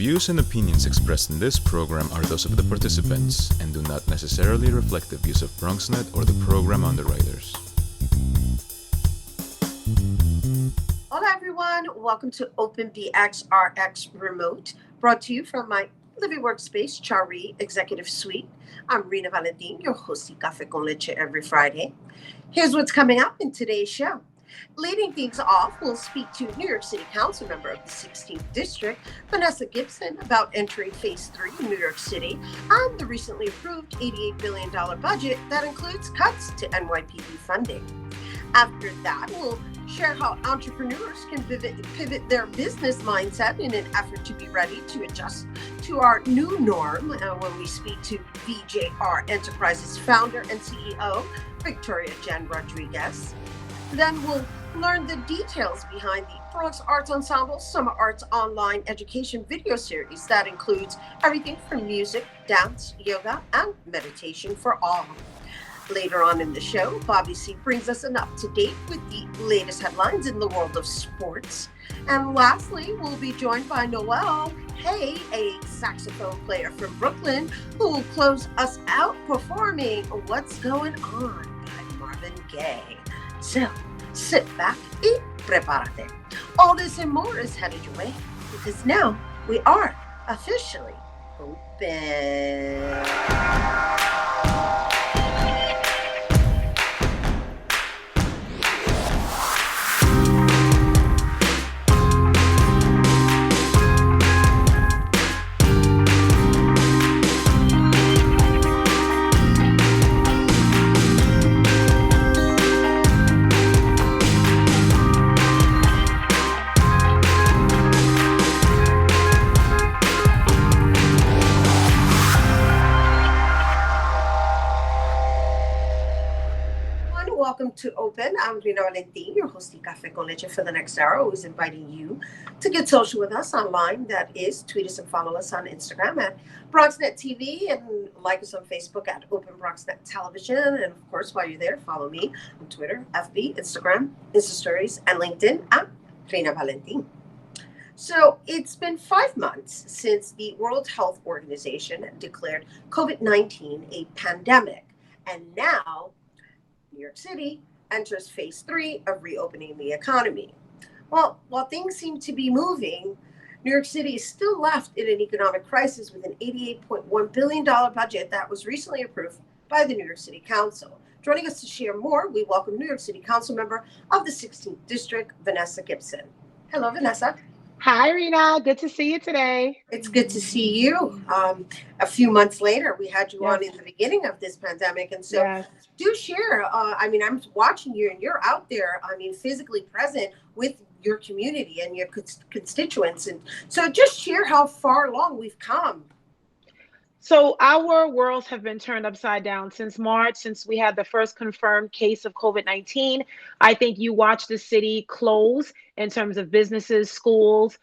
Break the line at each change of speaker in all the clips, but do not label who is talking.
views and opinions expressed in this program are those of the participants and do not necessarily reflect the views of BronxNet or the program underwriters.
Hola everyone, welcome to OpenBX RX Remote, brought to you from my living workspace, Chari Executive Suite. I'm Rina Valentin, your host of Café con Leche every Friday. Here's what's coming up in today's show. Leading things off, we'll speak to New York City Council member of the 16th District, Vanessa Gibson, about entering Phase 3 in New York City and the recently approved $88 billion budget that includes cuts to NYPD funding. After that, we'll share how entrepreneurs can pivot their business mindset in an effort to be ready to adjust to our new norm when we speak to VJR Enterprises founder and CEO, Victoria Jen Rodriguez. Then we'll learn the details behind the Bronx Arts Ensemble Summer Arts Online Education video series that includes everything from music, dance, yoga, and meditation for all. Later on in the show, Bobby C brings us an up-to-date with the latest headlines in the world of sports. And lastly, we'll be joined by Noel Hay, a saxophone player from Brooklyn, who will close us out performing What's Going On by Marvin Gaye. So, sit back y prepárate. All this and more is headed your way because now we are officially open. Welcome to Open. I'm Rina Valentin, your host of Café con Leche for the next hour. Always inviting you to get social with us online. That is, tweet us and follow us on Instagram at BronxNet TV and like us on Facebook at Open BronxNet Television. And of course, while you're there, follow me on Twitter, FB, Instagram, Insta Stories, and LinkedIn at Rina Valentin. So it's been 5 months since the World Health Organization declared COVID-19 a pandemic. And now New York City enters Phase 3 of reopening the economy. Well, while things seem to be moving, New York City is still left in an economic crisis with an $88.1 billion budget that was recently approved by the New York City Council. Joining us to share more, we welcome New York City Council member of the 16th District, Vanessa Gibson. Hello, Vanessa.
Hi, Rina. Good to see you today.
It's good to see you. A few months later, we had you on in the beginning of this pandemic. And so do share. I'm watching you and you're out there, physically present with your community and your constituents. And so just share how far along we've come.
So our worlds have been turned upside down since March, since we had the first confirmed case of COVID-19. I think you watched the city close in terms of businesses, schools,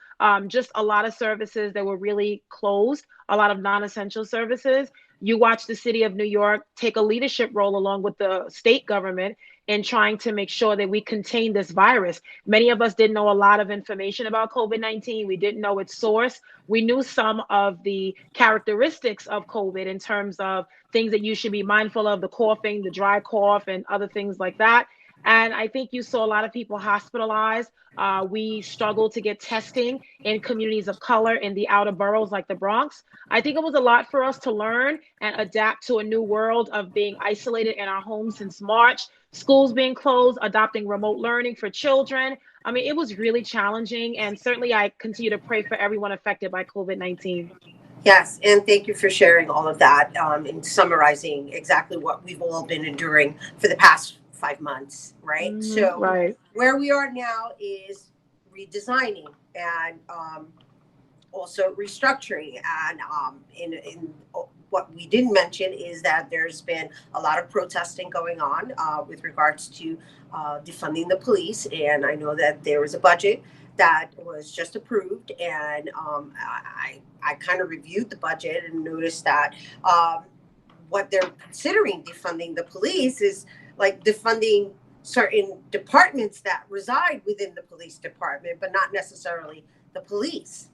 just a lot of services that were really closed, a lot of non-essential services. You watched the city of New York take a leadership role along with the state government in trying to make sure that we contain this virus. Many of us didn't know a lot of information about COVID-19. We didn't know its source. We knew some of the characteristics of COVID in terms of things that you should be mindful of, the coughing, the dry cough, and other things like that. And I think you saw a lot of people hospitalized. We struggled to get testing in communities of color in the outer boroughs like the Bronx. I think it was a lot for us to learn and adapt to a new world of being isolated in our homes since March, schools being closed, adopting remote learning for children. It was really challenging. And certainly I continue to pray for everyone affected by COVID-19.
Yes, and thank you for sharing all of that and summarizing exactly what we've all been enduring for the past 5 months, right? Where we are now is redesigning and also restructuring. And in what we didn't mention is that there's been a lot of protesting going on with regards to defunding the police. And I know that there was a budget that was just approved, and I kind of reviewed the budget and noticed that what they're considering defunding the police is like defunding certain departments that reside within the police department, but not necessarily the police.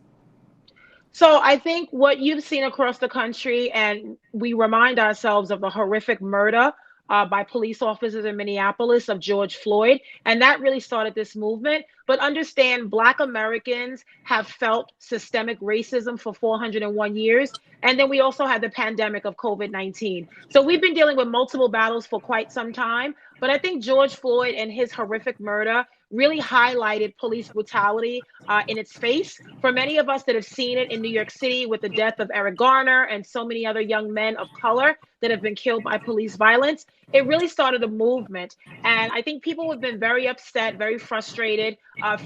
So I think what you've seen across the country, and we remind ourselves of the horrific murder by police officers in Minneapolis of George Floyd, and that really started this movement. But understand, Black Americans have felt systemic racism for 401 years. And then we also had the pandemic of COVID-19. So we've been dealing with multiple battles for quite some time. But I think George Floyd and his horrific murder really highlighted police brutality in its face. For many of us that have seen it in New York City with the death of Eric Garner and so many other young men of color that have been killed by police violence, it really started a movement. And I think people have been very upset, very frustrated,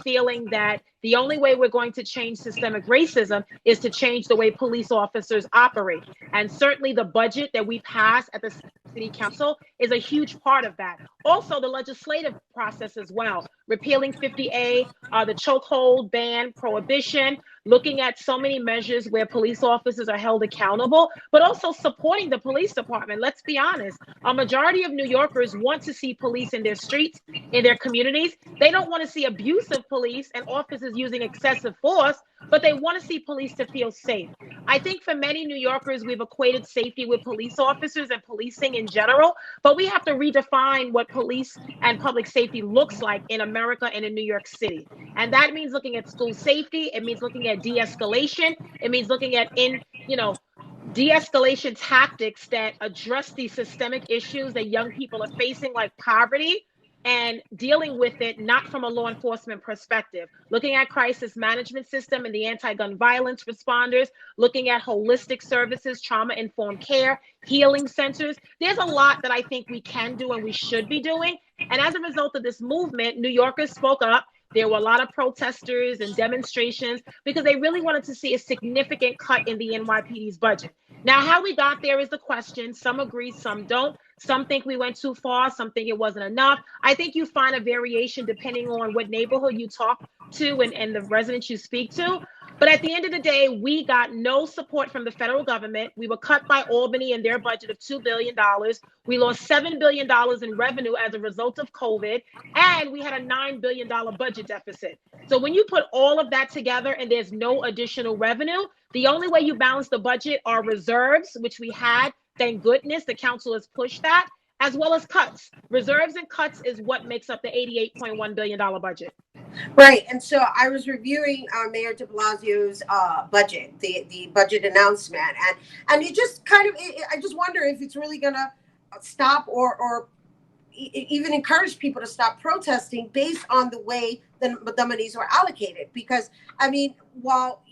feeling that the only way we're going to change systemic racism is to change the way police officers operate. And certainly the budget that we pass at the city council is a huge part of that. Also, the legislative process as well, repealing 50A, the chokehold ban, prohibition, looking at so many measures where police officers are held accountable, but also supporting the police department. Let's be honest, a majority of New Yorkers want to see police in their streets, in their communities. They don't want to see abusive police and officers using excessive force, but they want to see police to feel safe. I think for many New Yorkers, we've equated safety with police officers and policing in general, but we have to redefine what police and public safety looks like in America and in New York City. And that means looking at school safety. It means looking at de-escalation. It means looking at de-escalation tactics that address these systemic issues that young people are facing, like poverty, and dealing with it not from a law enforcement perspective, looking at crisis management system and the anti-gun violence responders, looking at holistic services, trauma-informed care, healing centers. There's a lot that I think we can do and we should be doing. And as a result of this movement, New Yorkers spoke up. There were a lot of protesters and demonstrations because they really wanted to see a significant cut in the NYPD's budget. Now, how we got there is the question. Some agree, some don't. Some think we went too far. Some think it wasn't enough. I think you find a variation depending on what neighborhood you talk to and the residents you speak to. But at the end of the day, we got no support from the federal government. We were cut by Albany and their budget of $2 billion. We lost $7 billion in revenue as a result of COVID, and we had a $9 billion budget deficit. So when you put all of that together and there's no additional revenue, the only way you balance the budget are reserves, which we had. Thank goodness the council has pushed that, as well as cuts. Reserves and cuts is what makes up the $88.1 billion budget.
Right. And so I was reviewing Mayor de Blasio's budget, the budget announcement. And it just kind of, I just wonder if it's really going to stop or even encourage people to stop protesting based on the way the monies were allocated. Because, I mean, while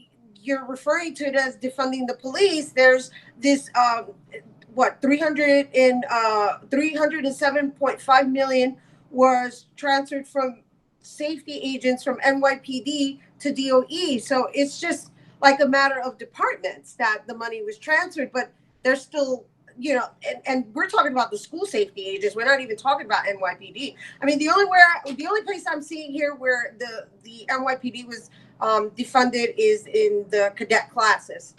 you're referring to it as defunding the police, there's this 307.5 million was transferred from safety agents from NYPD to DOE. So it's just like a matter of departments that the money was transferred, but they're still, and we're talking about the school safety agents. We're not even talking about NYPD. I mean, the only place I'm seeing here where the NYPD was defunded is in the cadet classes.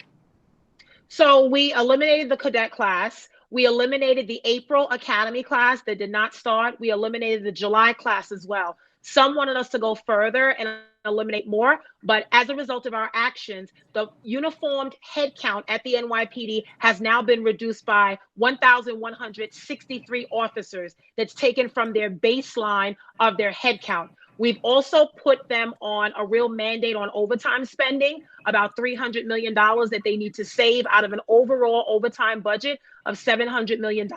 So we eliminated the cadet class. We eliminated the April academy class that did not start. We eliminated the July class as well. Some wanted us to go further and eliminate more, but as a result of our actions, the uniformed headcount at the NYPD has now been reduced by 1,163 officers. That's taken from their baseline of their headcount. We've also put them on a real mandate on overtime spending, about $300 million that they need to save out of an overall overtime budget of $700 million.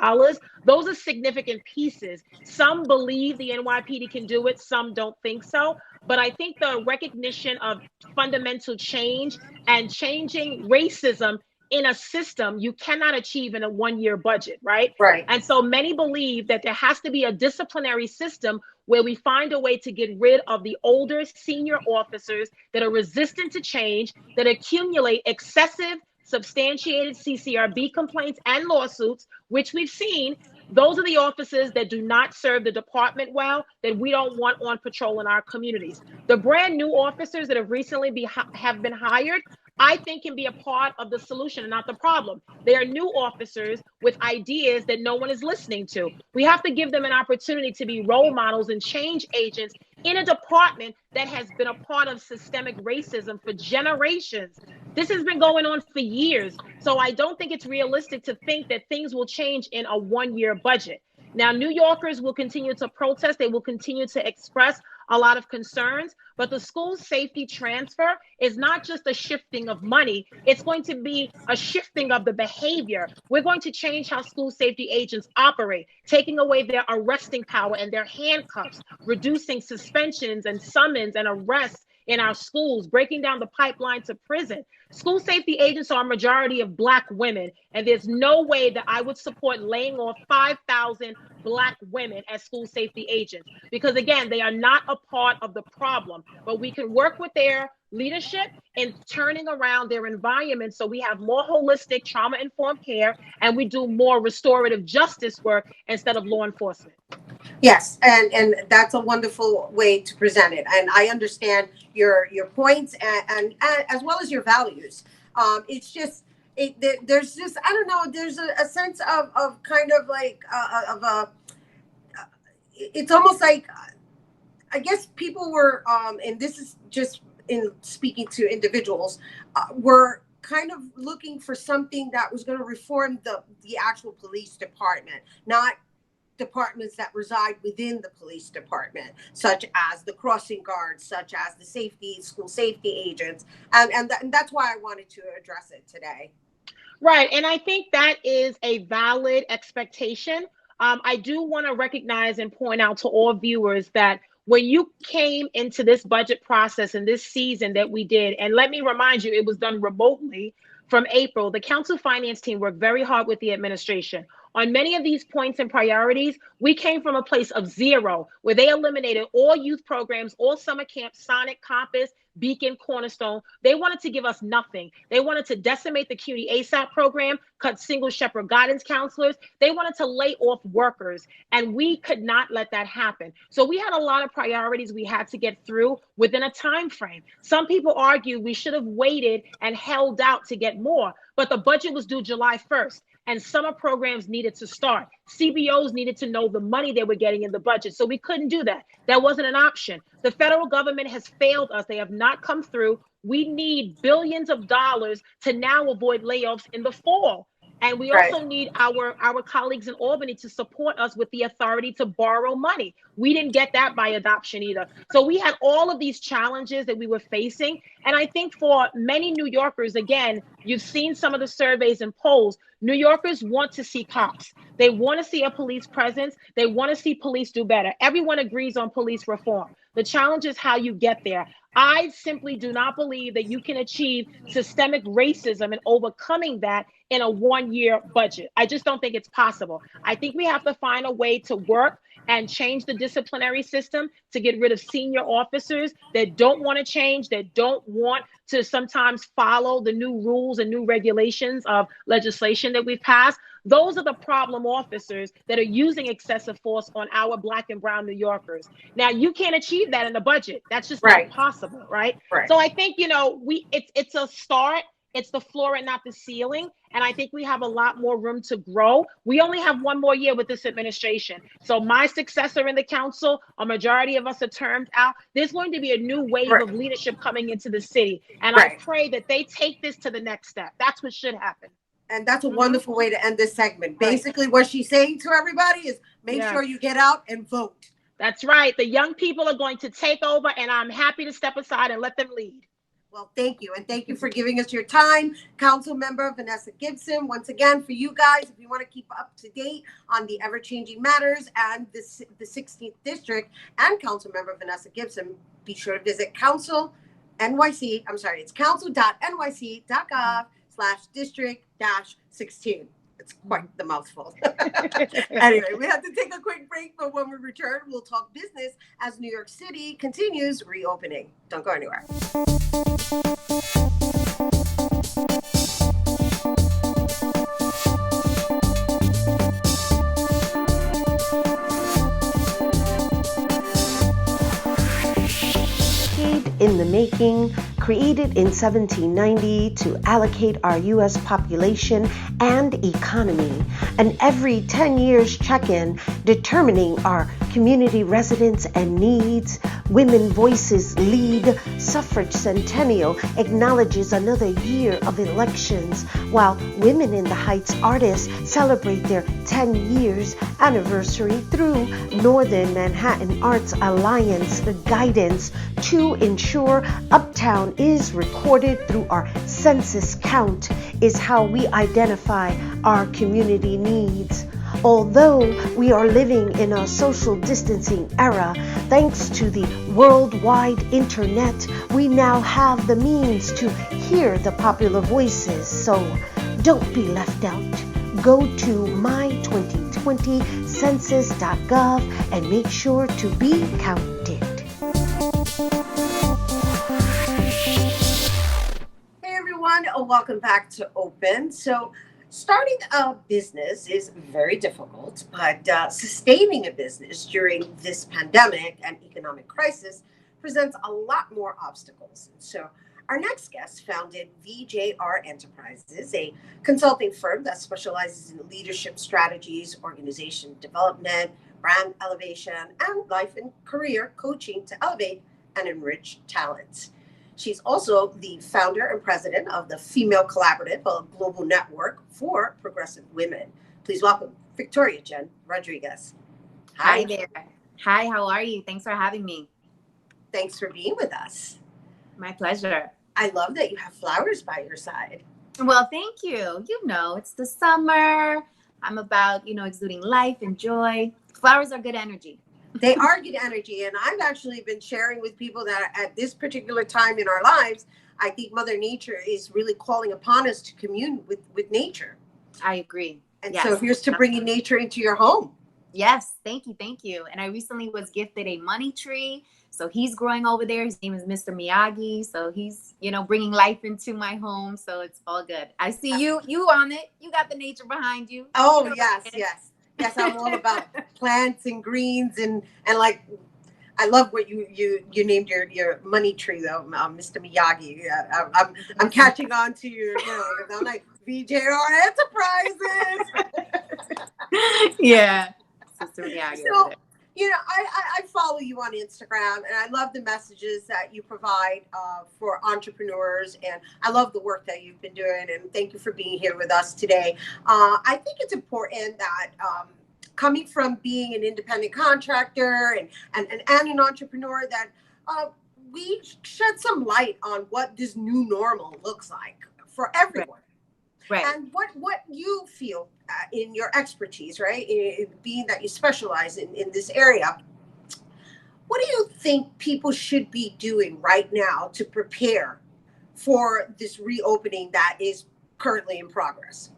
Those are significant pieces. Some believe the NYPD can do it, some don't think so. But I think the recognition of fundamental change and changing racism in a system you cannot achieve in a one-year budget, right?
Right.
And so many believe that there has to be a disciplinary system where we find a way to get rid of the older senior officers that are resistant to change, that accumulate excessive substantiated CCRB complaints and lawsuits, which we've seen. Those are the officers that do not serve the department well, that we don't want on patrol in our communities. The brand new officers that have recently have been hired, I think can be a part of the solution and not the problem. They are new officers with ideas that no one is listening to. We have to give them an opportunity to be role models and change agents in a department that has been a part of systemic racism for generations. This has been going on for years. So I don't think it's realistic to think that things will change in a one-year budget. Now, New Yorkers will continue to protest. They will continue to express a lot of concerns, but the school safety transfer is not just a shifting of money. It's going to be a shifting of the behavior. We're going to change how school safety agents operate, taking away their arresting power and their handcuffs, reducing suspensions and summons and arrests in our schools, breaking down the pipeline to prison. School safety agents are a majority of Black women, and there's no way that I would support laying off 5,000 Black women as school safety agents, because again, they are not a part of the problem, but we can work with their leadership in turning around their environment so we have more holistic trauma-informed care and we do more restorative justice work instead of law enforcement.
Yes, and that's a wonderful way to present it. And I understand your points and as well as your values. It's just there's just, I don't know, there's a sense of kind of like it's almost like I guess people were and this is just in speaking to individuals, were kind of looking for something that was going to reform the actual police department, not departments that reside within the police department, such as the crossing guards, such as the school safety agents. And that's why I wanted to address it today.
Right. And I think that is a valid expectation. I do want to recognize and point out to all viewers that when you came into this budget process and this season that we did, and let me remind you, it was done remotely from April, the council finance team worked very hard with the administration. On many of these points and priorities, we came from a place of zero, where they eliminated all youth programs, all summer camps, Sonic, Compass, Beacon, Cornerstone. They wanted to give us nothing. They wanted to decimate the CUNY ASAP program, cut single shepherd guidance counselors. They wanted to lay off workers, and we could not let that happen. So we had a lot of priorities we had to get through within a time frame. Some people argue we should have waited and held out to get more, but the budget was due July 1st. And summer programs needed to start. CBOs needed to know the money they were getting in the budget. So we couldn't do that. That wasn't an option. The federal government has failed us. They have not come through. We need billions of dollars to now avoid layoffs in the fall. And we also need our colleagues in Albany to support us with the authority to borrow money. We didn't get that by adoption either. So we had all of these challenges that we were facing. And I think for many New Yorkers, again, you've seen some of the surveys and polls, New Yorkers want to see cops. They want to see a police presence. They want to see police do better. Everyone agrees on police reform. The challenge is how you get there. I simply do not believe that you can achieve systemic racism and overcoming that in a one-year budget. I just don't think it's possible. I think we have to find a way to work and change the disciplinary system to get rid of senior officers that don't want to change, that don't want to sometimes follow the new rules and new regulations of legislation that we've passed. Those are the problem officers that are using excessive force on our Black and brown New Yorkers. Now, you can't achieve that in the budget. That's just not possible, right? So I think, you know, it's a start. It's the floor and not the ceiling. And I think we have a lot more room to grow. We only have one more year with this administration. So my successor in the council, a majority of us are termed out. There's going to be a new wave of leadership coming into the city. And I pray that they take this to the next step. That's what should happen.
And that's a wonderful way to end this segment. Basically, what she's saying to everybody is make sure you get out and vote.
That's right. The young people are going to take over, and I'm happy to step aside and let them lead.
Well, thank you. And thank you for giving us your time. Council member Vanessa Gibson, once again, for you guys, if you want to keep up to date on the ever-changing matters and the 16th District and Council member Vanessa Gibson, be sure to visit it's council.nyc.gov/district-16. It's quite the mouthful. Anyway, we have to take a quick break, but when we return, we'll talk business as New York City continues reopening. Don't go anywhere.
In the making, created in 1790 to allocate our U.S. population and economy, and every 10 years check-in determining our community residents and needs, Women Voices Lead Suffrage Centennial acknowledges another year of elections, while Women in the Heights artists celebrate their 10 years anniversary through Northern Manhattan Arts Alliance guidance to ensure Uptown is recorded through our census count is how we identify our community needs. Although we are living in a social distancing era, thanks to the worldwide internet, we now have the means to hear the popular voices. So don't be left out. Go to my2020census.gov and make sure to be counted.
Hey everyone, welcome back to Open. So starting a business is very difficult, but sustaining a business during this pandemic and economic crisis presents a lot more obstacles. So our next guest founded VJR Enterprises, a consulting firm that specializes in leadership strategies, organization development, brand elevation, and life and career coaching to elevate and enrich talent. She's also the founder and president of the Female Collaborative, a global network for progressive women. Please welcome Victoria Jen Rodriguez.
Hi there. Hi, how are you? Thanks for having me.
Thanks for being with us.
My pleasure.
I love that you have flowers by your side.
Well, thank you. You know, it's the summer. I'm about, exuding life and joy. Flowers are good energy.
They are good energy. And I've actually been sharing with people that at this particular time in our lives, I think Mother Nature is really calling upon us to commune with nature.
I agree.
And
yes.
So here's to bringing nature into your home.
Yes, thank you. Thank you. And I recently was gifted a money tree. So he's growing over there. His name is Mr. Miyagi. So he's, bringing life into my home. So it's all good. I see you on it. You got the nature behind you.
Oh, yes. Yes, I'm all about plants and greens and like, I love what you named your money tree though, Mr. Miyagi. I'm catching on to your, I'm like VJR Enterprises.
Yeah. Sister Miyagi.
So, I follow you on Instagram and I love the messages that you provide for entrepreneurs. And I love the work that you've been doing. And thank you for being here with us today. I think it's important that coming from being an independent contractor and an entrepreneur that we shed some light on what this new normal looks like for everyone.
Right.
And what you feel in your expertise, right? Being that you specialize in this area, what do you think people should be doing right now to prepare for this reopening that is currently in progress?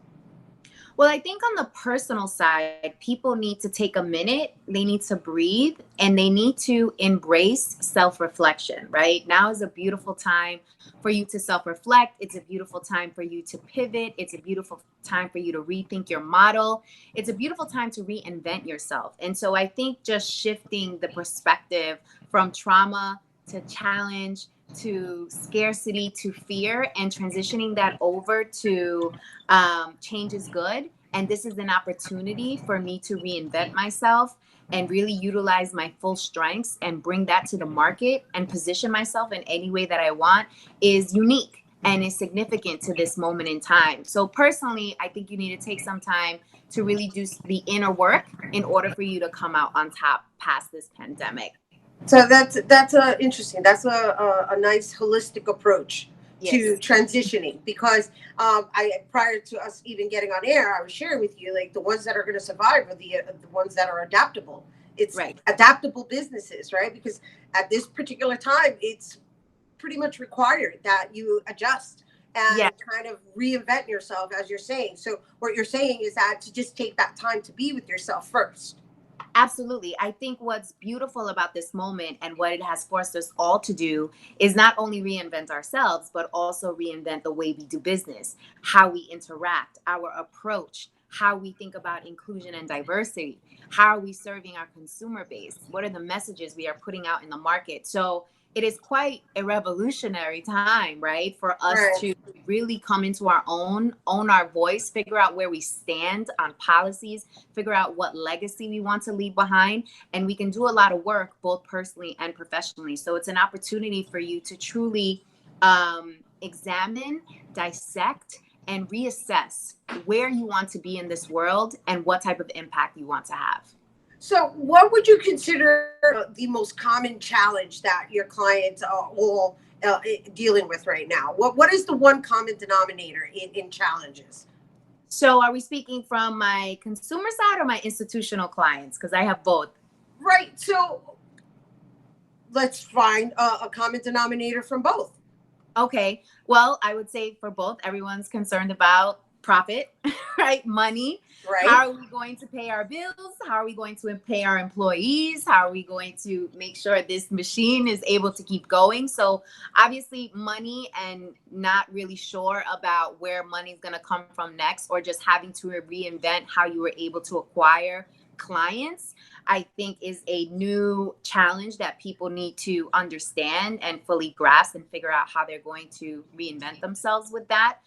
Well, I think on the personal side, people need to take a minute, they need to breathe, and they need to embrace self-reflection, right? Now is a beautiful time for you to self-reflect. It's a beautiful time for you to pivot. It's a beautiful time for you to rethink your model. It's a beautiful time to reinvent yourself. And so I think just shifting the perspective from trauma to challenge to scarcity to fear and transitioning that over to change is good. And this is an opportunity for me to reinvent myself and really utilize my full strengths and bring that to the market and position myself in any way that I want is unique and is significant to this moment in time. So personally, I think you need to take some time to really do the inner work in order for you to come out on top past this pandemic.
So that's interesting. That's a nice holistic approach to transitioning because prior to us even getting on air, I was sharing with you like the ones that are going to survive are the ones that are adaptable. It's adaptable businesses, right? Because at this particular time, it's pretty much required that you adjust and kind of reinvent yourself, as you're saying. So what you're saying is that to just take that time to be with yourself first.
Absolutely. I think what's beautiful about this moment and what it has forced us all to do is not only reinvent ourselves, but also reinvent the way we do business, how we interact, our approach, how we think about inclusion and diversity, how are we serving our consumer base, what are the messages we are putting out in the market. So it is quite a revolutionary time, right? For us
Right.
to really come into our own our voice, figure out where we stand on policies, figure out what legacy we want to leave behind. And we can do a lot of work, both personally and professionally. So it's an opportunity for you to truly examine, dissect, and reassess where you want to be in this world and what type of impact you want to have.
So what would you consider the most common challenge that your clients are all dealing with right now? What is the one common denominator in challenges?
So are we speaking from my consumer side or my institutional clients? Because I have both.
Right. So let's find a common denominator from both.
Okay. Well, I would say for both, everyone's concerned about profit, right? Money.
Right.
How are we going to pay our bills? How are we going to pay our employees? How are we going to make sure this machine is able to keep going? So obviously money, and not really sure about where money is going to come from next, or just having to reinvent how you were able to acquire clients, I think is a new challenge that people need to understand and fully grasp and figure out how they're going to reinvent themselves with that.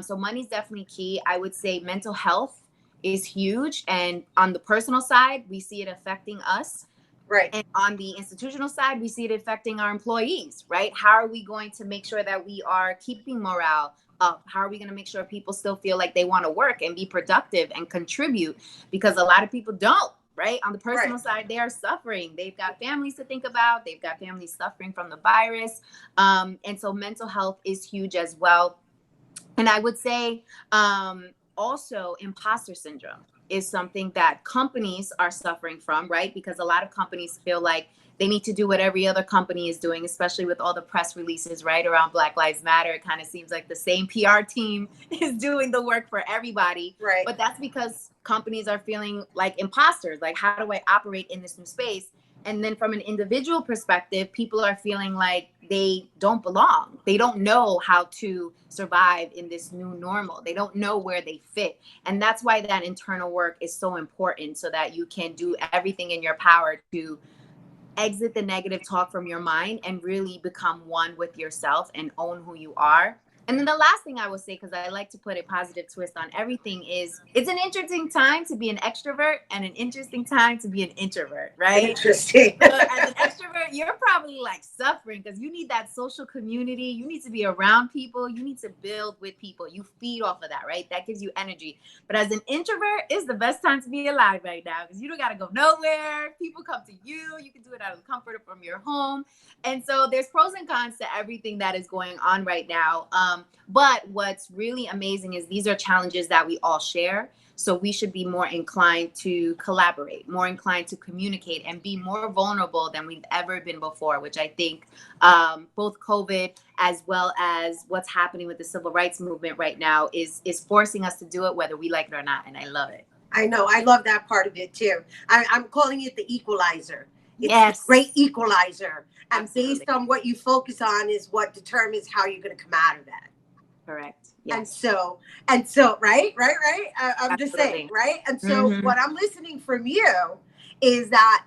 So money is definitely key. I would say mental health is huge. And on the personal side, we see it affecting us.
Right.
And on the institutional side, we see it affecting our employees, right? How are we going to make sure that we are keeping morale up? How are we going to make sure people still feel like they want to work and be productive and contribute? Because a lot of people don't, right? On the personal side, they are suffering. They've got families to think about. They've got families suffering from the virus. And so mental health is huge as well. And I would say also imposter syndrome is something that companies are suffering from, right? Because a lot of companies feel like they need to do what every other company is doing, especially with all the press releases, right, around Black Lives Matter. It kind of seems like the same PR team is doing the work for everybody.
Right.
But that's because companies are feeling like imposters. Like, how do I operate in this new space? And then from an individual perspective, people are feeling like they don't belong. They don't know how to survive in this new normal. They don't know where they fit. And that's why that internal work is so important, so that you can do everything in your power to exit the negative talk from your mind and really become one with yourself and own who you are. And then the last thing I would say, because I like to put a positive twist on everything, is it's an interesting time to be an extrovert and an interesting time to be an introvert, right?
Interesting.
So as an extrovert, you're probably like suffering because you need that social community. You need to be around people. You need to build with people. You feed off of that, right? That gives you energy. But as an introvert, it's the best time to be alive right now, because you don't got to go nowhere. People come to you. You can do it out of the comfort from your home. And so there's pros and cons to everything that is going on right now. But what's really amazing is these are challenges that we all share. So we should be more inclined to collaborate, more inclined to communicate, and be more vulnerable than we've ever been before, which I think both COVID as well as what's happening with the civil rights movement right now is forcing us to do it, whether we like it or not. And I love it.
I know. I love that part of it too. I'm calling it the equalizer. It's
Yes.
a great equalizer. And
Absolutely.
based on what you focus on is what determines how you're going to come out of that.
Correct.
And
Yes.
so, right. I'm just saying,
Absolutely.
right? And so
Mhm.
what I'm listening from you is that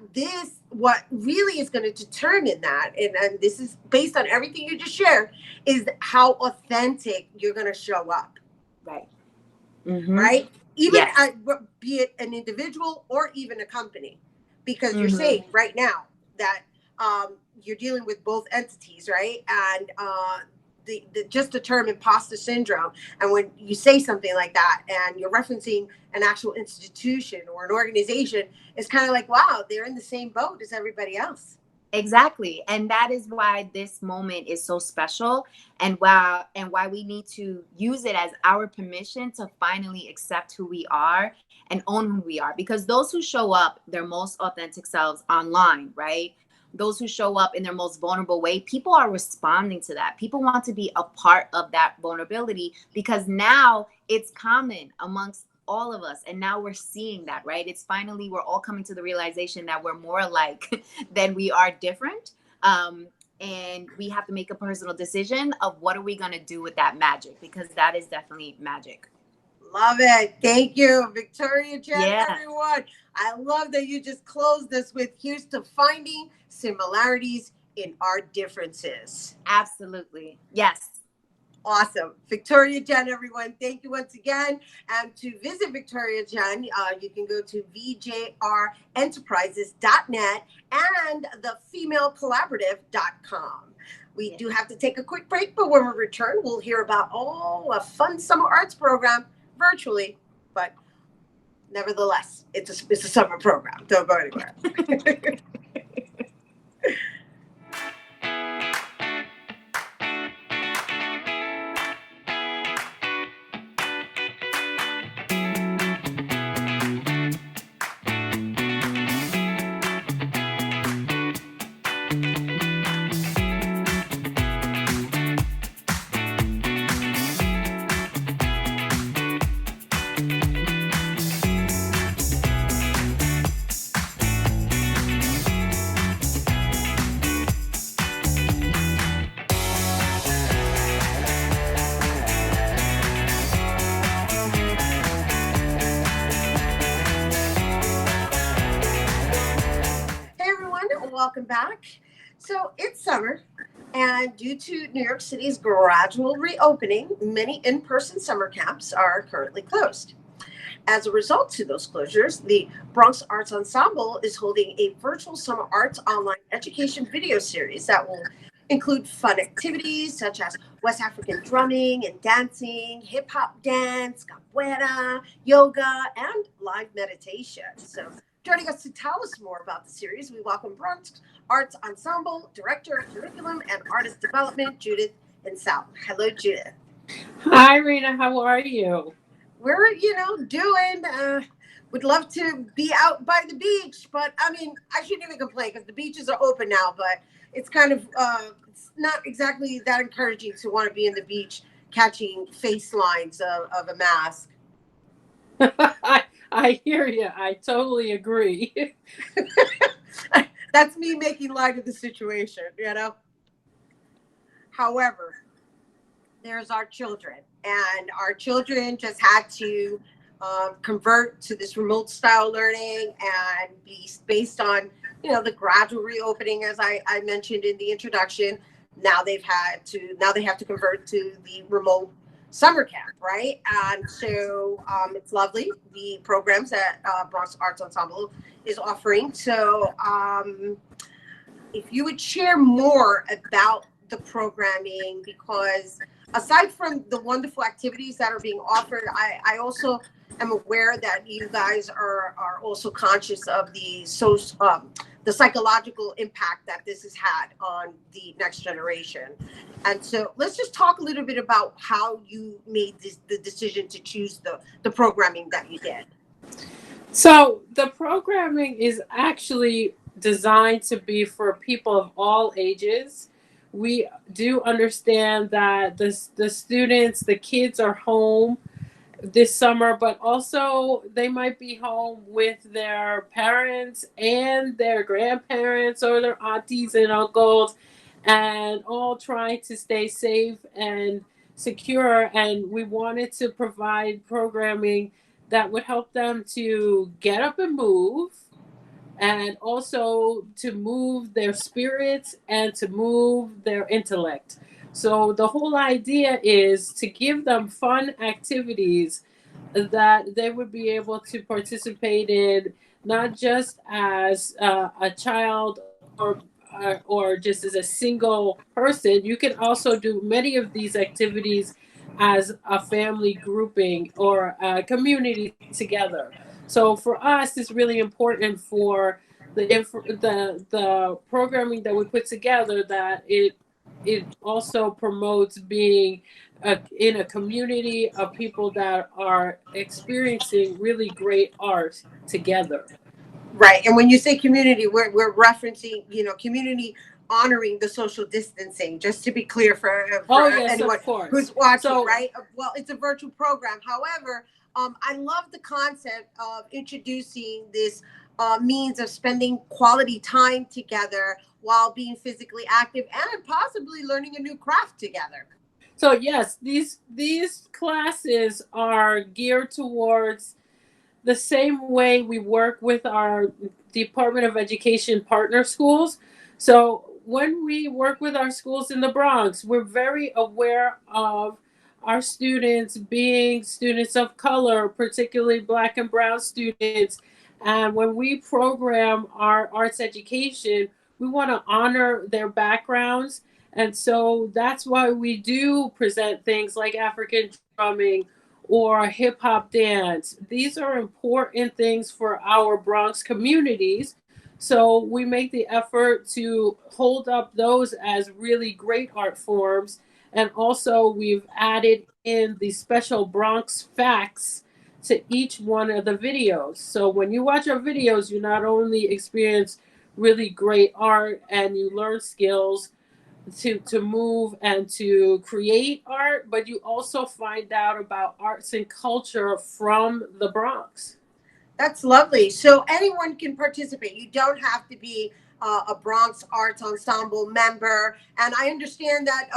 what really is going to determine that, and this is based on everything you just shared, is how authentic you're going to show up.
Right. Mhm.
Right? Even
Yes.
be it an individual or even a company, because you're
Mhm.
saying right now that you're dealing with both entities, right? And the just the term imposter syndrome, and when you say something like that and you're referencing an actual institution or an organization, it's kind of like, wow, they're in the same boat as everybody else.
Exactly. And that is why this moment is so special, and why we need to use it as our permission to finally accept who we are and own who we are. Because those who show up their most authentic selves online, right? Those who show up in their most vulnerable way, people are responding to that. People want to be a part of that vulnerability, because now it's common amongst all of us. And now we're seeing that, right? It's finally, we're all coming to the realization that we're more alike than we are different. And we have to make a personal decision of what are we going to do with that magic, because that is definitely magic.
Love it. Thank you, Victoria Jen,
Yeah.
everyone. I love that you just closed this with, here's to finding similarities in our differences.
Absolutely. Yes.
Awesome. Victoria Jen, everyone, thank you once again. And to visit Victoria Jen, you can go to vjrenterprises.net and thefemalecollaborative.com. We do have to take a quick break, but when we return, we'll hear about a fun summer arts program virtually, but nevertheless, it's a summer program. Don't go anywhere. Welcome back. So it's summer, and due to New York City's gradual reopening, many in-person summer camps are currently closed. As a result to those closures, the Bronx Arts Ensemble is holding a virtual summer arts online education video series that will include fun activities such as West African drumming and dancing, hip hop dance, capoeira, yoga, and live meditation. So joining us to tell us more about the series, we welcome Bronx Arts Ensemble Director of Curriculum and Artist Development, Judith Insel. Hello, Judith.
Hi, Rena. How are you?
We're, doing, would love to be out by the beach, but I mean, I shouldn't even complain because the beaches are open now, but it's kind of, it's not exactly that encouraging to want to be in the beach catching face lines of a mask.
I hear you. I totally agree.
That's me making light of the situation, However, there's our children, and our children just had to convert to this remote style learning and be based on, the gradual reopening, as I mentioned in the introduction. Now they have to convert to the remote summer camp, right? And so it's lovely, the programs that Bronx Arts Ensemble is offering. So if you would share more about the programming, because aside from the wonderful activities that are being offered, I also am aware that you guys are also conscious of the psychological impact that this has had on the next generation. And so let's just talk a little bit about how you made the decision to choose the programming that you did.
So the programming is actually designed to be for people of all ages. We do understand that the students, the kids are home this summer, but also they might be home with their parents and their grandparents or their aunties and uncles, and all trying to stay safe and secure. And we wanted to provide programming that would help them to get up and move, and also to move their spirits and to move their intellect. So the whole idea is to give them fun activities that they would be able to participate in, not just as a child or just as a single person. You can also do many of these activities as a family grouping or a community together. So for us, it's really important for the programming that we put together that it also promotes being in a community of people that are experiencing really great art together.
Right. And when you say community, we're referencing, community honoring the social distancing, just to be clear for
yes,
anyone who's watching, right? Well, it's a virtual program. However, I love the concept of introducing this means of spending quality time together while being physically active and possibly learning a new craft together.
So yes, these classes are geared towards the same way we work with our Department of Education partner schools. So when we work with our schools in the Bronx, we're very aware of our students being students of color, particularly Black and Brown students. And when we program our arts education, we want to honor their backgrounds. And so that's why we do present things like African drumming or hip hop dance. These are important things for our Bronx communities. So we make the effort to hold up those as really great art forms. And also, we've added in the special Bronx facts to each one of the videos. So when you watch our videos, you not only experience really great art and you learn skills to move and to create art, but you also find out about arts and culture from the Bronx.
That's lovely. So anyone can participate. You don't have to be a Bronx Arts Ensemble member. And I understand that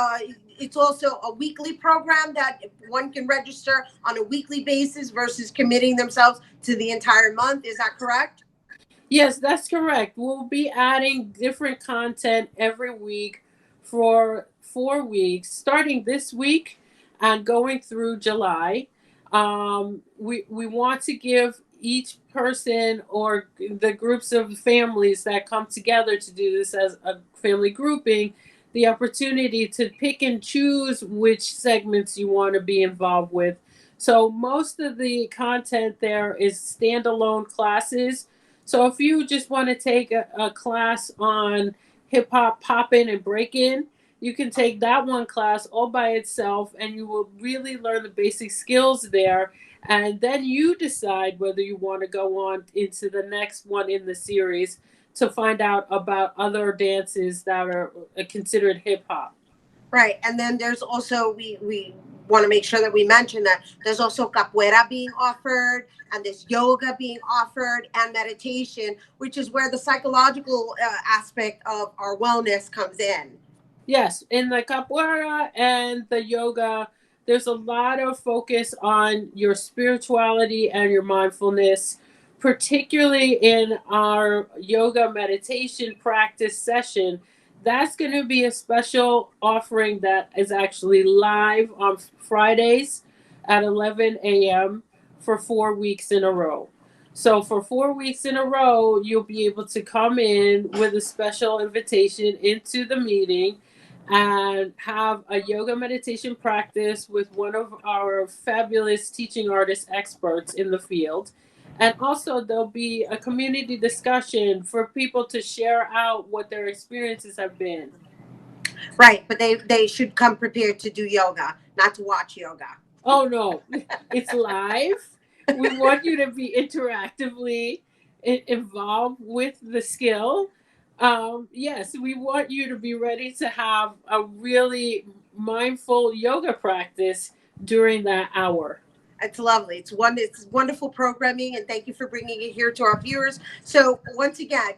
it's also a weekly program that one can register on a weekly basis versus committing themselves to the entire month. Is that correct?
Yes, that's correct. We'll be adding different content every week for 4 weeks, starting this week and going through July. We want to give each person or the groups of families that come together to do this as a family grouping the opportunity to pick and choose which segments you want to be involved with. So most of the content there is standalone classes. So if you just want to take a class on hip hop, poppin', and breakin', you can take that one class all by itself and you will really learn the basic skills there. And then you decide whether you want to go on into the next one in the series to find out about other dances that are considered hip hop.
Right. And then there's also, we want to make sure that we mention that there's also capoeira being offered, and there's yoga being offered, and meditation, which is where the psychological aspect of our wellness comes in.
Yes, in the capoeira and the yoga, there's a lot of focus on your spirituality and your mindfulness, particularly in our yoga meditation practice session. That's going to be a special offering that is actually live on Fridays at 11 a.m. for 4 weeks in a row. So for 4 weeks in a row, you'll be able to come in with a special invitation into the meeting and have a yoga meditation practice with one of our fabulous teaching artist experts in the field. And also there'll be a community discussion for people to share out what their experiences have been.
Right, but they should come prepared to do yoga, not to watch yoga.
Oh no, it's live. We want you to be interactively involved with the skill. Yes, we want you to be ready to have a really mindful yoga practice during that hour.
It's lovely. It's wonderful programming, and thank you for bringing it here to our viewers. So once again,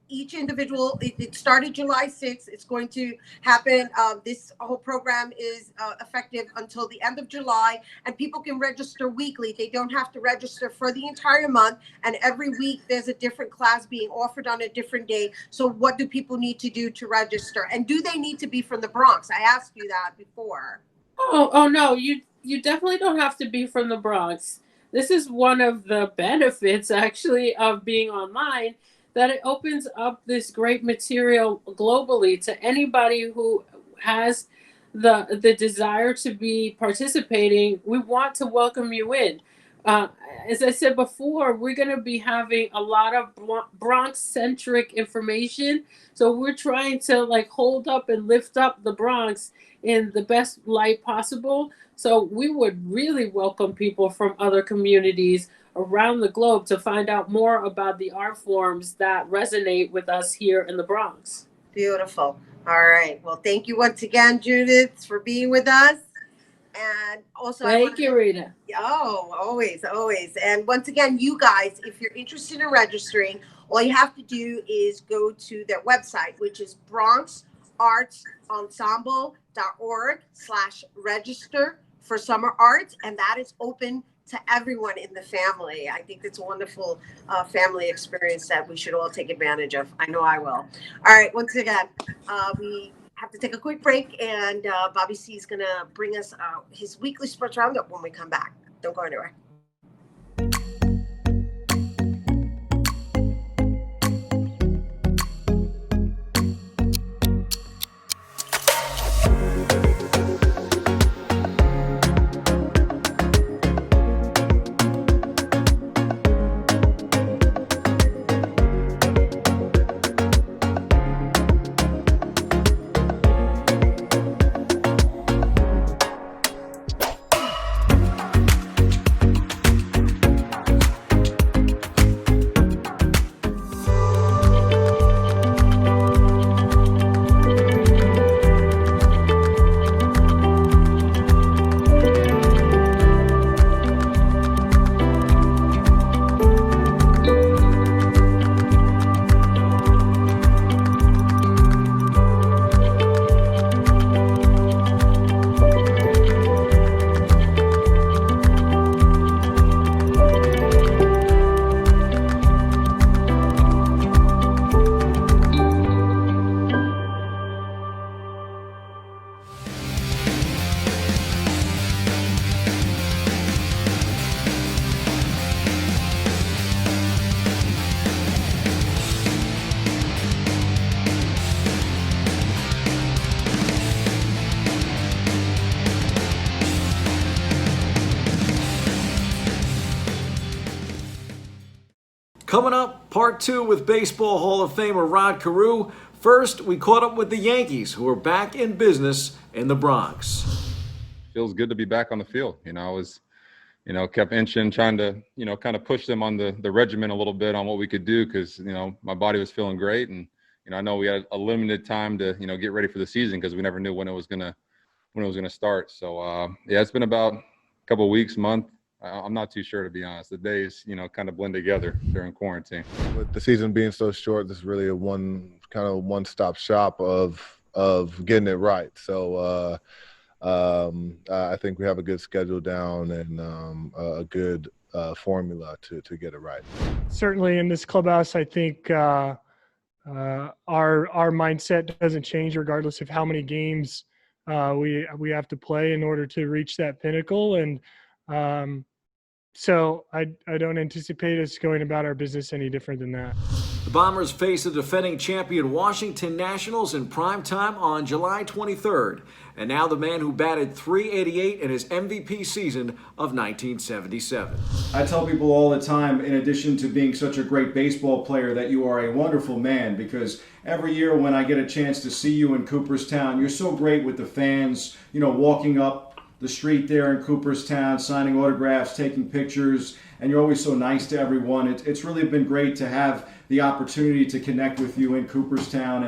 each individual, it started July 6th. It's going to happen. This whole program is effective until the end of July, and people can register weekly. They don't have to register for the entire month, and every week there's a different class being offered on a different day. So what do people need to do to register? And do they need to be from the Bronx? I asked you that before.
Oh no, you definitely don't have to be from the Bronx. This is one of the benefits actually of being online, that it opens up this great material globally to anybody who has the desire to be participating. We want to welcome you in. As I said before, we're going to be having a lot of Bronx-centric information. So we're trying to hold up and lift up the Bronx in the best light possible. So we would really welcome people from other communities around the globe to find out more about the art forms that resonate with us here in the Bronx.
Beautiful. All right. Well, thank you once again, Judith, for being with us. And also,
thank you, Rita.
Oh, always. And once again, you guys, if you're interested in registering, all you have to do is go to their website, which is BronxArtsEnsemble.org/register for summer arts. And that is open to everyone in the family. I think it's a wonderful family experience that we should all take advantage of. I know I will. All right, once again, we have to take a quick break, and Bobby C is going to bring us his weekly sports roundup when we come back. Don't go anywhere.
Coming up, part 2 with Baseball Hall of Famer Rod Carew. First, we caught up with the Yankees, who are back in business in the Bronx.
Feels good to be back on the field. I was, kept inching, trying to, kind of push them on the regimen a little bit on what we could do because, my body was feeling great. And, I know we had a limited time to, get ready for the season because we never knew when it was gonna start. So, it's been about a couple of weeks, month. I'm not too sure, to be honest. The days, kind of blend together during quarantine.
With the season being so short, this is really a one-stop shop of getting it right. So I think we have a good schedule down and a good formula to get it right.
Certainly in this clubhouse, I think our mindset doesn't change regardless of how many games we have to play in order to reach that pinnacle. And so I don't anticipate us going about our business any different than that.
The Bombers face the defending champion Washington Nationals in prime time on July 23rd. And now the man who batted .388 in his MVP season of 1977.
I tell people all the time, in addition to being such a great baseball player, that you are a wonderful man, because every year when I get a chance to see you in Cooperstown, you're so great with the fans, walking up the street there in Cooperstown, signing autographs, taking pictures, and you're always so nice to everyone. It's really been great to have the opportunity to connect with you in Cooperstown.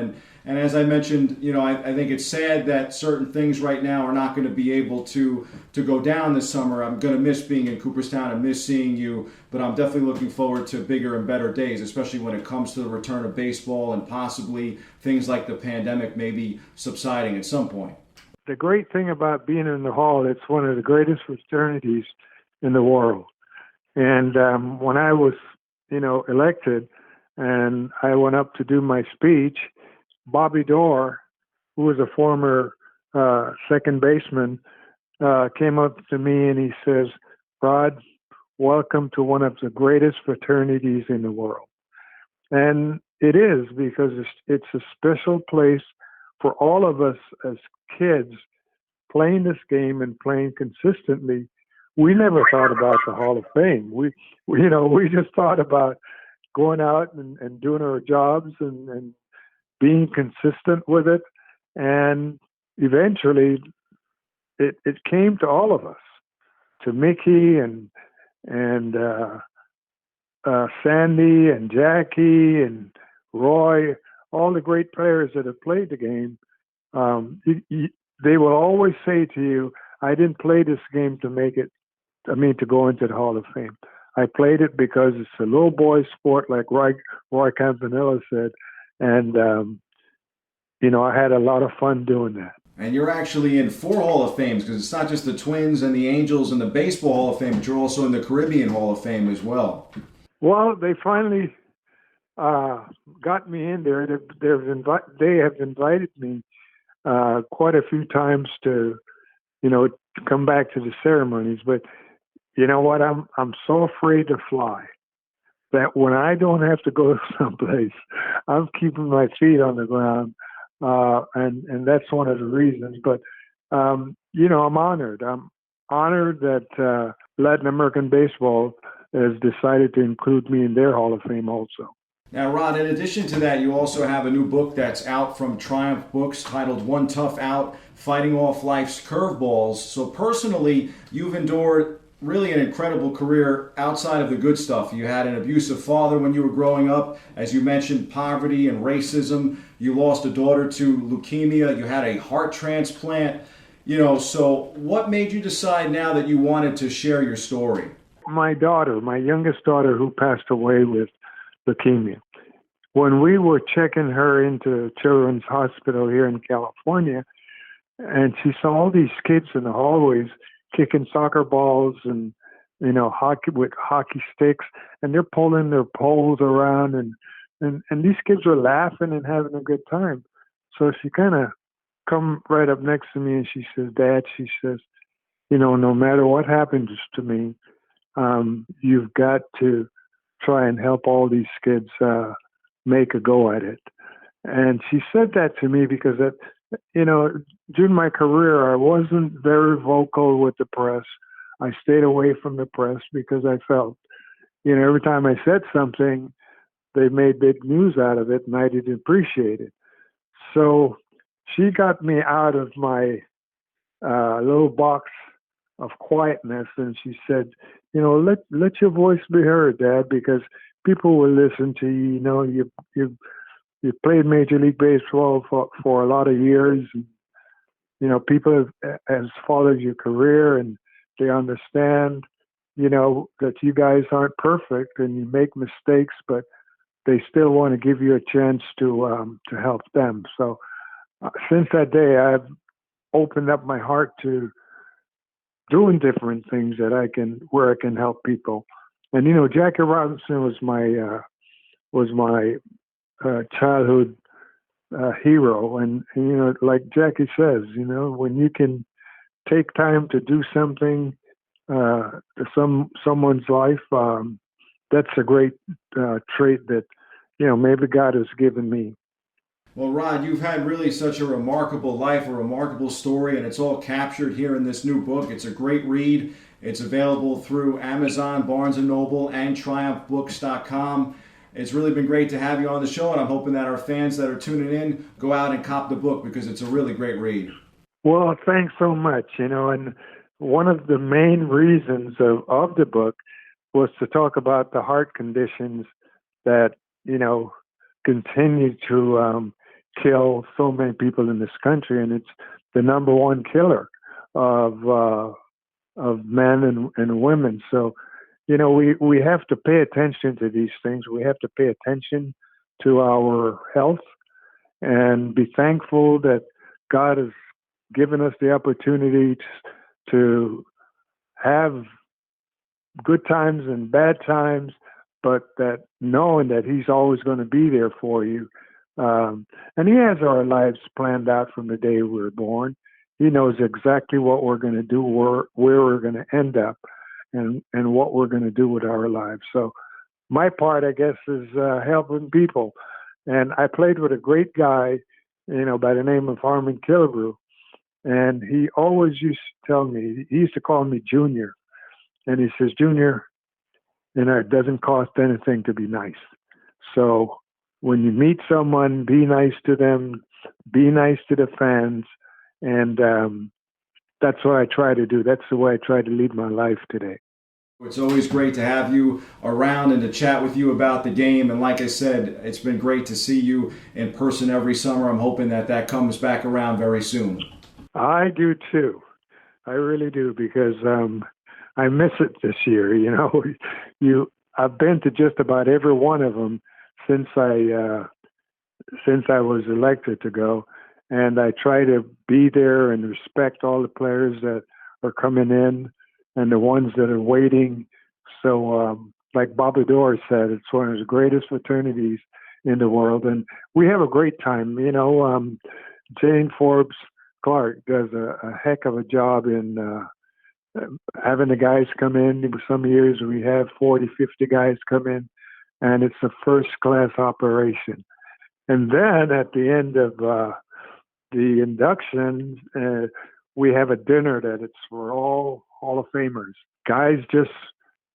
And as I mentioned, I think it's sad that certain things right now are not going to be able to go down this summer. I'm going to miss being in Cooperstown and miss seeing you, but I'm definitely looking forward to bigger and better days, especially when it comes to the return of baseball and possibly things like the pandemic maybe subsiding at some point.
The great thing about being in the Hall, it's one of the greatest fraternities in the world. And when I was, elected and I went up to do my speech, Bobby Doerr, who was a former second baseman, came up to me and he says, "Rod, welcome to one of the greatest fraternities in the world." And it is, because it's a special place for all of us as kids playing this game and playing consistently. We never thought about the Hall of Fame. We just thought about going out and doing our jobs and being consistent with it. And eventually it came to all of us, to Mickey and Sandy and Jackie and Roy, all the great players that have played the game. They will always say to you, "I didn't play this game to to go into the Hall of Fame. I played it because it's a little boy sport," like Roy Campanella said. And, I had a lot of fun doing that.
And you're actually in 4 Hall of Fames, because it's not just the Twins and the Angels and the Baseball Hall of Fame, but you're also in the Caribbean Hall of Fame as well.
Well, they finally got me in there. They have invited me quite a few times to, come back to the ceremonies. But you know what? I'm so afraid to fly that when I don't have to go someplace, I'm keeping my feet on the ground. And that's one of the reasons. But, I'm honored. I'm honored that Latin American Baseball has decided to include me in their Hall of Fame also.
Now, Rod, in addition to that, you also have a new book that's out from Triumph Books titled One Tough Out, Fighting Off Life's Curveballs. So personally, you've endured really an incredible career outside of the good stuff. You had an abusive father when you were growing up. As you mentioned, poverty and racism. You lost a daughter to leukemia. You had a heart transplant. So what made you decide now that you wanted to share your story?
My youngest daughter, who passed away with leukemia. When we were checking her into Children's Hospital here in California, and she saw all these kids in the hallways kicking soccer balls and hockey with hockey sticks, and they're pulling their poles around, and these kids were laughing and having a good time. So she kind of come right up next to me and she says, "Dad," she says, "no matter what happens to me, you've got to try and help all these kids make a go at it." And she said that to me because during my career, I wasn't very vocal with the press. I stayed away from the press because I felt, every time I said something, they made big news out of it, and I didn't appreciate it. So she got me out of my little box of quietness, and she said, let your voice be heard, Dad, because people will listen to you. You played Major League Baseball for a lot of years. And, people have followed your career, and they understand, that you guys aren't perfect and you make mistakes, but they still want to give you a chance to help them. So since that day, I've opened up my heart to doing different things where I can help people. And Jackie Robinson was my childhood hero, and like Jackie says, when you can take time to do something to someone's life, that's a great trait that maybe God has given me.
Well, Rod, you've had really such a remarkable life, a remarkable story, and it's all captured here in this new book. It's a great read. It's available through Amazon, Barnes & Noble, and TriumphBooks.com. It's really been great to have you on the show, and I'm hoping that our fans that are tuning in go out and cop the book because it's a really great read.
Well, thanks so much. And one of the main reasons of the book was to talk about the heart conditions that, continue to kill so many people in this country, and it's the number one killer of men and women. So, we have to pay attention to these things. We have to pay attention to our health and be thankful that God has given us the opportunity to have good times and bad times, but that knowing that He's always going to be there for you. And He has our lives planned out from the day we were born. He knows exactly what we're going to do, where we're going to end up, and what we're going to do with our lives. So my part, I guess, is helping people. And I played with a great guy, by the name of Harmon Killebrew. And he always used to tell me, he used to call me Junior. And he says, Junior, it doesn't cost anything to be nice. So when you meet someone, be nice to them, be nice to the fans. And that's what I try to do. That's the way I try to lead my life today.
It's always great to have you around and to chat with you about the game. And like I said, it's been great to see you in person every summer. I'm hoping that comes back around very soon.
I do too. I really do, because I miss it this year. I've been to just about every one of them since I was elected to go. and I try to be there and respect all the players that are coming in and the ones that are waiting. So, like Bobby Dorr said, it's one of the greatest fraternities in the world, and we have a great time. You know, Jane Forbes Clark does a heck of a job in having the guys come in. Some years we have 40, 50 guys come in, and it's a first-class operation. And then at the end of the induction, we have a dinner that it's for all Hall of Famers. Guys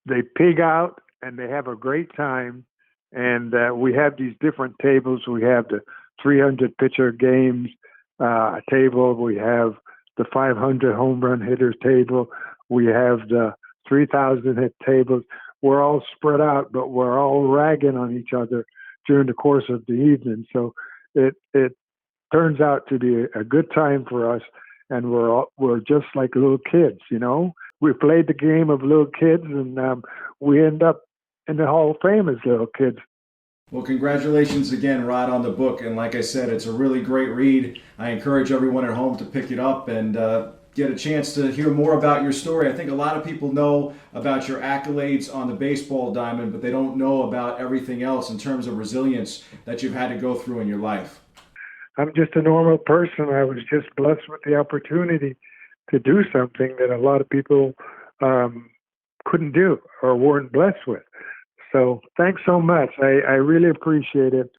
they pig out and they have a great time. And we have these different tables. We have the 300 pitcher games table. We have the 500 home run hitters table. We have the 3,000 hit tables. We're all spread out, but we're all ragging on each other during the course of the evening. So it turns out to be a good time for us, and we're just like little kids, you know. We played the game of little kids, and we end up in the Hall of Fame as little kids.
Well, congratulations again, Rod, on the book. And like I said, it's a really great read. I encourage everyone at home to pick it up and get a chance to hear more about your story. I think a lot of people know about your accolades on the baseball diamond, but they don't know about everything else in terms of resilience that you've had to go through in your life.
I'm just a normal person. I was just blessed with the opportunity to do something that a lot of people couldn't do or weren't blessed with. So thanks so much. I really appreciate it.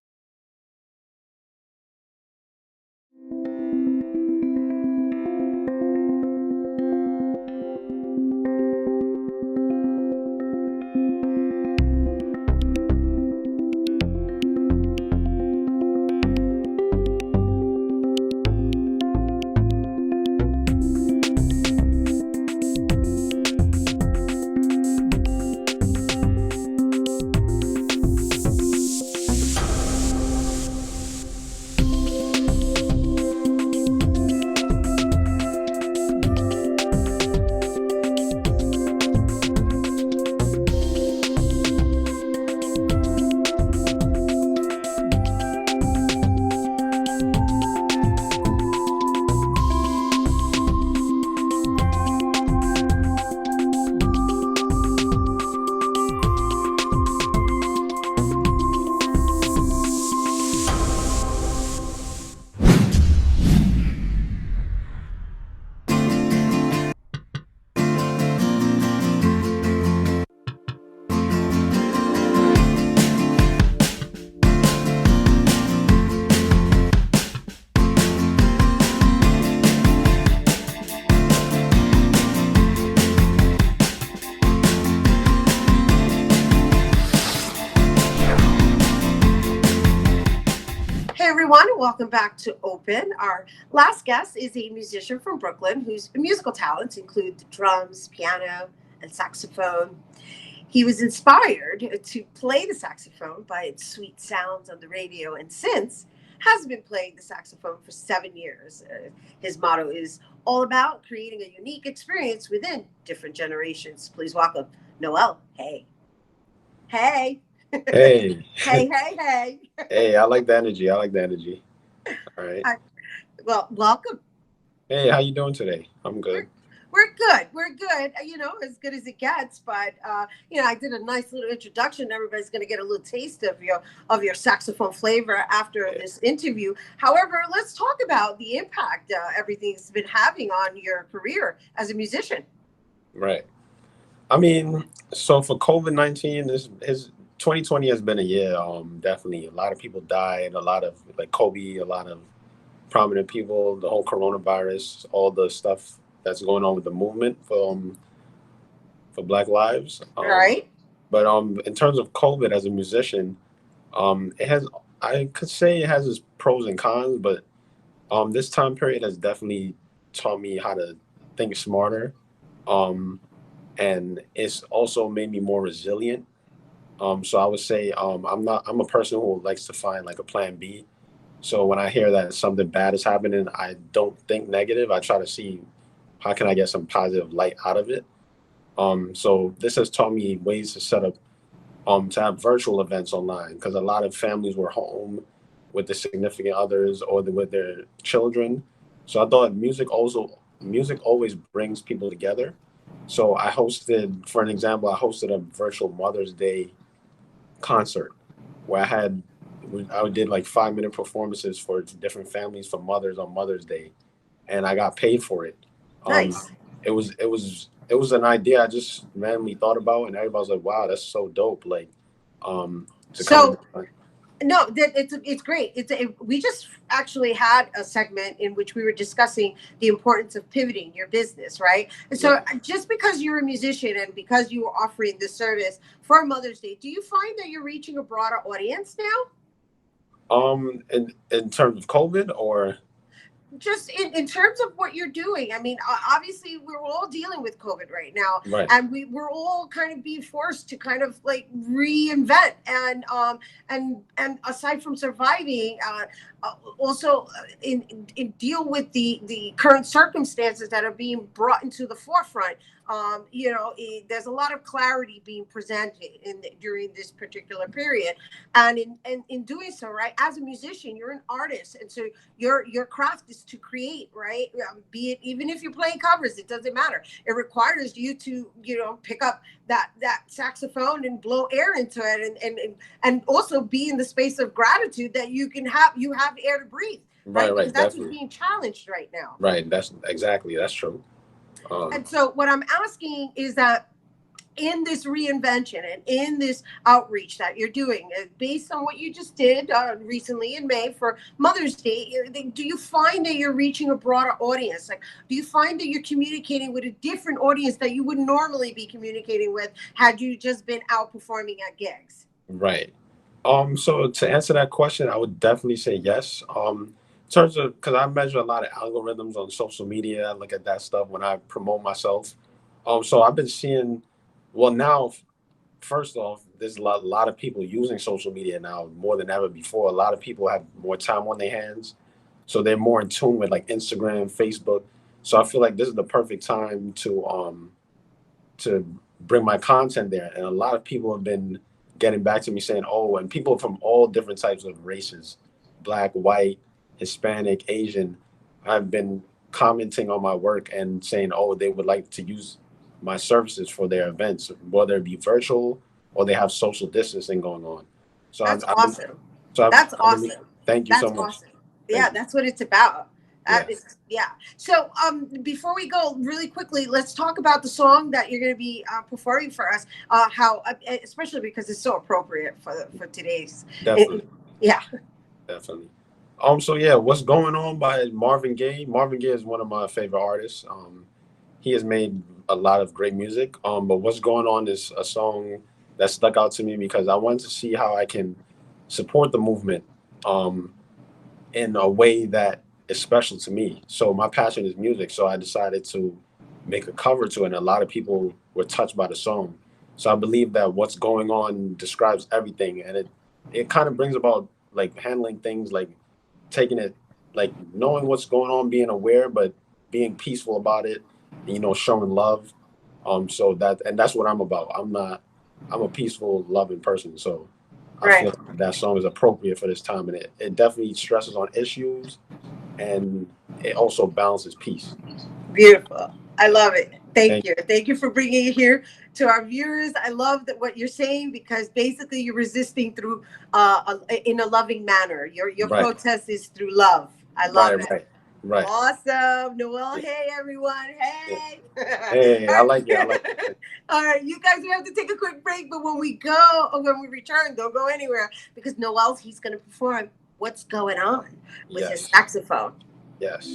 Everyone, welcome back to Open. Our last guest is a musician from Brooklyn whose musical talents include the drums, piano, and saxophone. He was inspired to play the saxophone by its sweet sounds on the radio, and since has been playing the saxophone for 7 years. His motto is all about creating a unique experience within different generations. Please welcome Noel. Hey.
Hey.
Hey, hey.
Hey, I like the energy. All right.
Well, welcome.
Hey, how you doing today? I'm good.
We're good. You know, as good as it gets. But you know, I did a nice little introduction. Everybody's going to get a little taste of your saxophone flavor after this interview. However, let's talk about the impact everything's been having on your career as a musician.
Right. I mean, so for COVID-19, his 2020 has been a year. Definitely, a lot of people died. A lot of like Kobe. A lot of prominent people. The whole coronavirus. All the stuff that's going on with the movement for Black Lives.
Right.
But in terms of COVID as a musician, I could say it has its pros and cons. But this time period has definitely taught me how to think smarter. And it's also made me more resilient. So I would say I'm a person who likes to find like a plan B. So when I hear that something bad is happening, I don't think negative. I try to see how can I get some positive light out of it. So this has taught me ways to set up to have virtual events online, because a lot of families were home with their significant others or with their children. So I thought music always brings people together. So I hosted, for an example, I hosted a virtual Mother's Day concert where I did like 5-minute performances for different families for mothers on Mother's Day, and I got paid for it.
Nice.
It was an idea I just randomly thought about, and everybody was like, "Wow, that's so dope!" Like,
No, it's great. We just actually had a segment in which we were discussing the importance of pivoting your business, right? And so just because you're a musician and because you are offering this service for Mother's Day, do you find that you're reaching a broader audience now?
In terms of COVID, or
just in terms of what you're doing. I mean, obviously we're all dealing with COVID right now,
right.
And we're all kind of being forced to kind of like reinvent and aside from surviving, also in deal with the current circumstances that are being brought into the forefront. There's a lot of clarity being presented during this particular period, and in doing so, right, as a musician, you're an artist, and so your craft is to create, right? Be it, even if you're playing covers, it doesn't matter. It requires you to pick up that saxophone and blow air into it, and also be in the space of gratitude that you have air to breathe, right? Because that's what's being challenged right now.
Right. That's true.
And so what I'm asking is that in this reinvention and in this outreach that you're doing, based on what you just did recently in May for Mother's Day, do you find that you're reaching a broader audience? Like, do you find that you're communicating with a different audience that you would normally be communicating with had you just been out performing at gigs?
Right. So to answer that question, I would definitely say yes. In terms of, because I measure a lot of algorithms on social media, I look at that stuff when I promote myself. So I've been seeing, well, now, first off, there's a lot of people using social media now more than ever before. A lot of people have more time on their hands, so they're more in tune with like Instagram, Facebook. So I feel like this is the perfect time to bring my content there. And a lot of people have been getting back to me saying, oh, and people from all different types of races, Black, white, Hispanic, Asian, have been commenting on my work and saying, oh, they would like to use my services for their events, whether it be virtual or they have social distancing going on. So
that's awesome. Thank
you so much.
Awesome. Yeah, that's what it's about. So before we go, really quickly, let's talk about the song that you're going to be performing for us. Especially because it's so appropriate for today's.
Definitely.
Definitely.
So yeah, What's Going On by Marvin Gaye. Marvin Gaye is one of my favorite artists. He has made a lot of great music. But What's Going On is a song that stuck out to me because I wanted to see how I can support the movement in a way that is special to me. So my passion is music. So I decided to make a cover to it, and a lot of people were touched by the song. So I believe that What's Going On describes everything, and it kind of brings about like handling things, like taking it, like knowing what's going on, being aware, but being peaceful about it, showing love. So that's what I'm about. I'm a peaceful, loving person. So I feel like that song is appropriate for this time, and it definitely stresses on issues, and it also balances peace.
Beautiful. I love it. Thank you. Thank you for bringing it here to our viewers. I love what you're saying, because basically you're resisting through in a loving manner. Your protest is through love. I love it.
Right.
Awesome. Noel, hey everyone. Hey.
Hey, I like it.
All right, you guys, we have to take a quick break, but when we return, don't go anywhere, because Noel, he's going to perform What's Going On with his saxophone.
Yes.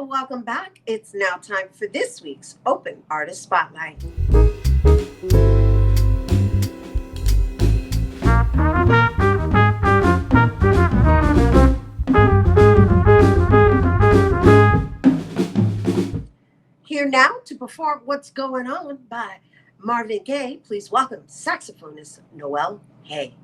welcome back. It's now time for this week's Open Artist Spotlight. Here now to perform What's Going On by Marvin Gaye, please welcome saxophonist Noel Hay.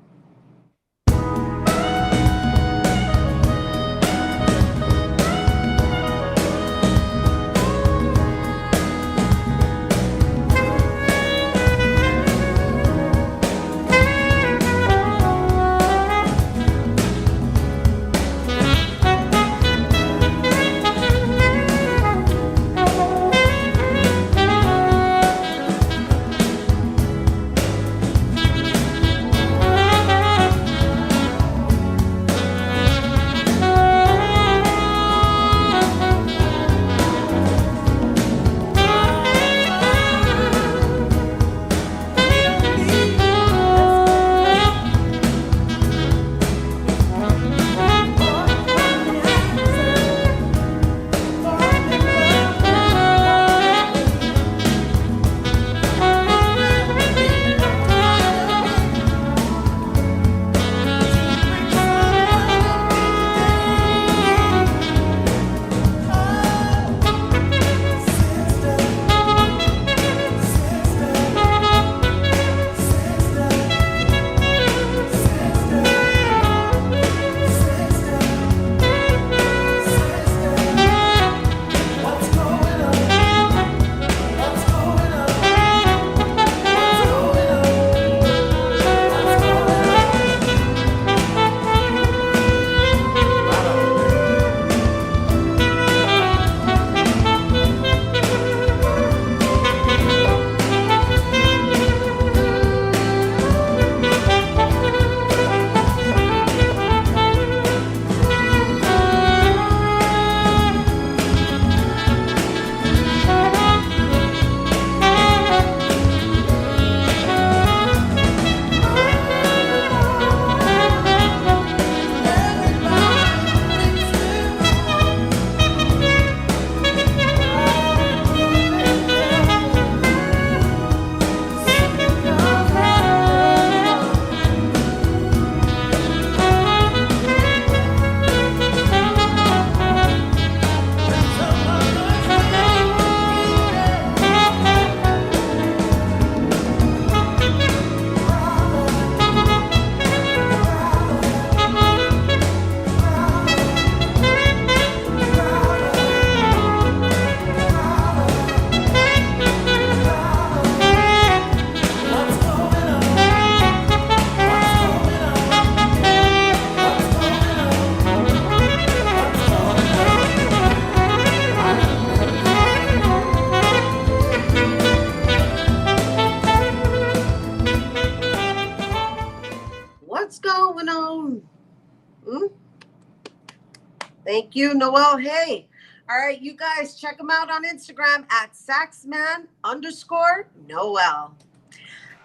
Thank you, Noel Hay. All right, you guys, check him out on Instagram at saxman_Noel.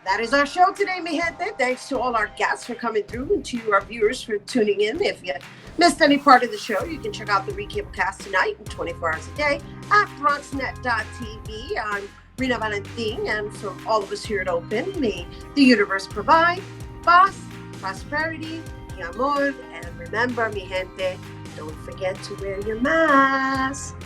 That is our show today, mi gente. Thanks to all our guests for coming through and to our viewers for tuning in. If you missed any part of the show, you can check out the recapcast tonight and 24 hours a day at bronxnet.tv. I'm Rena Valentin, and from all of us here at Open, may the universe provide paz, prosperity, y amor, and remember, mi gente, don't forget to wear your mask.